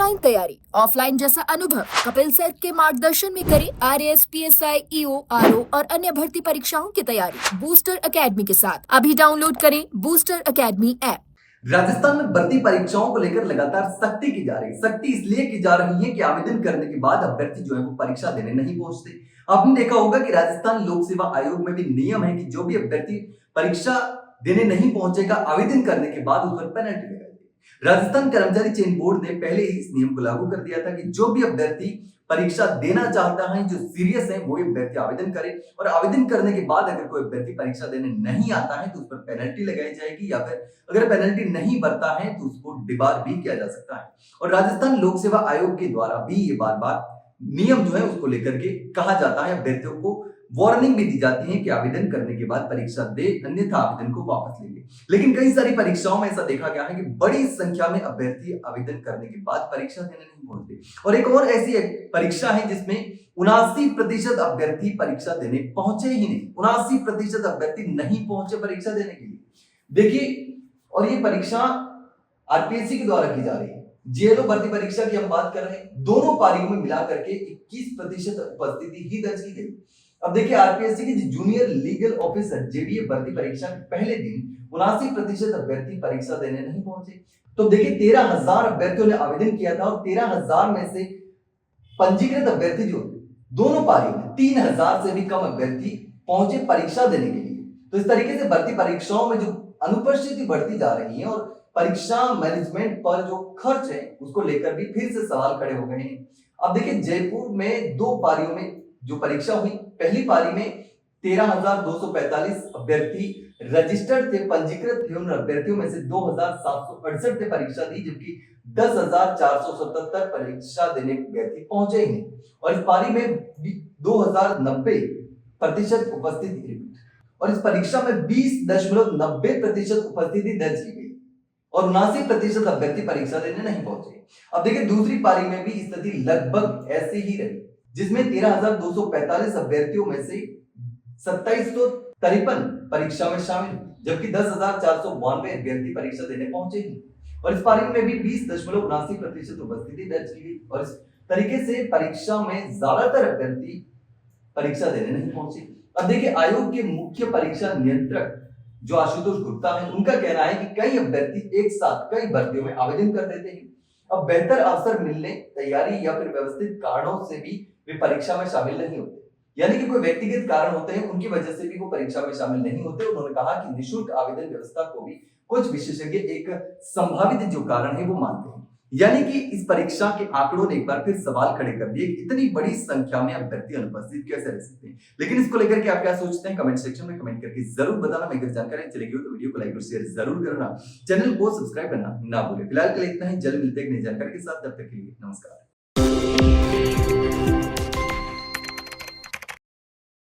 Online तैयारी, offline जैसा अनुभव कपिल सर के मार्गदर्शन में करें आरएएस, पीएसआई, ईओ, आरओ और अन्य भर्ती परीक्षाओं की तैयारी बूस्टर एकेडमी के साथ। अभी डाउनलोड करें बूस्टर एकेडमी ऐप। राजस्थान में भर्ती परीक्षाओं को लेकर लगातार सख्ती की जा रही है। सख्ती इसलिए की जा रही है कि आवेदन करने के बाद अभ्यर्थी जो है वो परीक्षा देने नहीं पहुंचते। आपने देखा होगा कि राजस्थान लोक सेवा आयोग में भी नियम है कि जो भी अभ्यर्थी परीक्षा देने नहीं पहुंचेगा, आवेदन करने के बाद उस पर पेनल्टी लगाई जाएगी। राजस्थान कर्मचारी चयन बोर्ड ने पहले ही इस नियम को लागू कर दिया था कि जो भी अभ्यर्थी परीक्षा देना चाहता है, जो सीरियस है, वो अभ्यर्थी आवेदन करे और आवेदन करने के बाद अगर कोई अभ्यर्थी परीक्षा देने नहीं आता है तो उस पर पेनल्टी लगाई जाएगी, या फिर अगर पेनल्टी नहीं भरता है तो उसको डिबार भी किया जा सकता है। और राजस्थान लोक सेवा आयोग के द्वारा भी ये बार बार नियम जो है उसको लेकर के कहा जाता है, अभ्यर्थियों को वार्निंग भी दी जाती है कि आवेदन करने के बाद परीक्षा दे, अन्यथा आवेदन को वापस ले ले। लेकिन कई सारी परीक्षाओं में ऐसा देखा गया है कि बड़ी संख्या में अभ्यर्थी आवेदन करने के बाद परीक्षा देने नहीं पहुंचते। और एक और ऐसी परीक्षा है जिसमें 79% अभ्यर्थी परीक्षा देने पहुंचे ही नहीं। 79% अभ्यर्थी नहीं पहुंचे परीक्षा देने के लिए। देखिए, और ये परीक्षा आरपीएससी के द्वारा की जा रही है। जेएलओ भर्ती परीक्षा की हम बात कर रहे हैं, दोनों पारियों में मिला करके 21% उपस्थिति ही दर्ज की गई। अब देखिए, आरपीएससी की जूनियर लीगल ऑफिसर जेडीए भर्ती परीक्षा के पहले दिन 79% अभ्यर्थी परीक्षा देने नहीं पहुंचे। तो देखिए, 13,000 अभ्यर्थियों ने आवेदन किया था और 13,000 में से पंजीकृत अभ्यर्थी जो दोनों पारियों में 3,000 से भी कम अभ्यर्थी पहुंचे परीक्षा देने के लिए। तो इस तरीके से भर्ती परीक्षाओं में जो अनुपस्थिति बढ़ती जा रही है और परीक्षा मैनेजमेंट पर जो खर्च है उसको लेकर भी फिर से सवाल खड़े हो गए हैं। अब देखिए, जयपुर में 2 पारियों में जो परीक्षा हुई, पहली पारी में 13,245 अभ्यर्थी रजिस्टर्ड थे, पंजीकृत थे। उन अभ्यर्थियों में से 2,768 ने परीक्षा दी, जबकि 10,477 परीक्षा देने अभ्यर्थी पहुंचे ही नहीं। और इस पारी में 2,090% उपस्थिति रही और इस परीक्षा में 20.90% उपस्थिति दर्ज की गई और 79% अभ्यर्थी परीक्षा देने नहीं पहुंचे। अब देखिए, दूसरी पारी में भी स्थिति लगभग ऐसी ही रही, जिसमें 13,245 अभ्यर्थियों में से 2,753 परीक्षा में शामिल, जबकि 10,492 अभ्यर्थी परीक्षा देने पहुंचे ही। और इस पारी में भी 20.79% उपस्थिति दर्ज की गई और इस तरीके से परीक्षा में ज्यादातर अभ्यर्थी परीक्षा देने नहीं पहुंचे। अब देखिए, आयोग के मुख्य परीक्षा नियंत्रक जो आशुतोष गुप्ता है, उनका कहना है कि कई अभ्यर्थी एक साथ कई भर्तियों में आवेदन कर देते हैं। अब बेहतर अवसर मिलने, तैयारी या फिर व्यवस्थित कारणों से भी वे परीक्षा में शामिल नहीं होते, यानी कि कोई व्यक्तिगत कारण होते हैं, उनकी वजह से भी वो परीक्षा में शामिल नहीं होते। उन्होंने कहा कि निःशुल्क आवेदन व्यवस्था को भी कुछ विशेषज्ञ एक संभावित जो कारण है वो मानते हैं। यानी कि इस परीक्षा के आंकड़ों ने एक बार फिर सवाल खड़े कर दिए, इतनी बड़ी संख्या में अभ्यर्थी अनुपस्थित कैसे रह सकते हैं। लेकिन इसको लेकर के आप क्या सोचते हैं, कमेंट सेक्शन में कमेंट करके जरूर बताना। अगर जानकारी चलेगी तो वीडियो को लाइक और शेयर जरूर करना, चैनल को सब्सक्राइब करना ना भूलें। फिलहाल के लिए इतना ही, जल्द मिलते हैं नई जानकारी के साथ। तब तक के लिए नमस्कार।